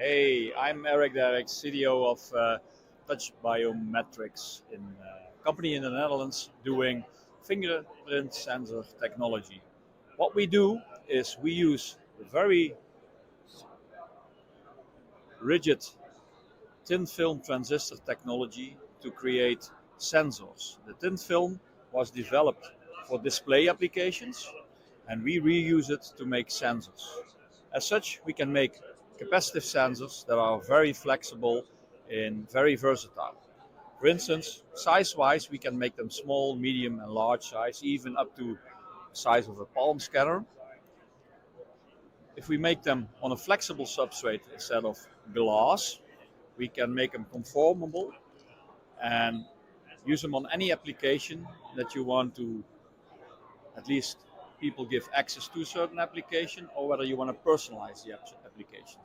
Hey, I'm Eric Derckx, CDO of Touch Biometrix, in a company in the Netherlands doing fingerprint sensor technology. What we do is we use very rigid thin film transistor technology to create sensors. The thin film was developed for display applications and we reuse it to make sensors. As such, we can make capacitive sensors that are very flexible and very versatile. For instance, size-wise, we can make them small, medium, and large size, even up to the size of a palm scanner. If we make them on a flexible substrate instead of glass, we can make them conformable and use them on any application that you want to, at least people give access to a certain application, or whether you want to personalize the application.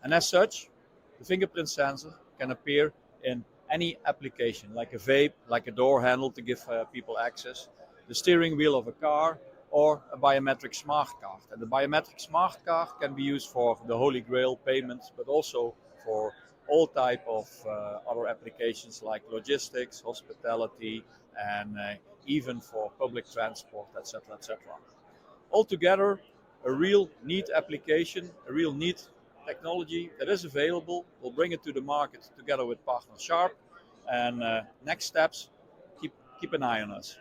And as such, the fingerprint sensor can appear in any application, like a vape, like a door handle to give people access, the steering wheel of a car, or a biometric smart card. And the biometric smart card can be used for the Holy Grail payments, but also for all type of other applications like logistics, hospitality, and even for public transport, etc., etc. Altogether, a real neat application, a real neat technology that is available. We'll bring it to the market together with partner Sharp. And next steps, keep an eye on us.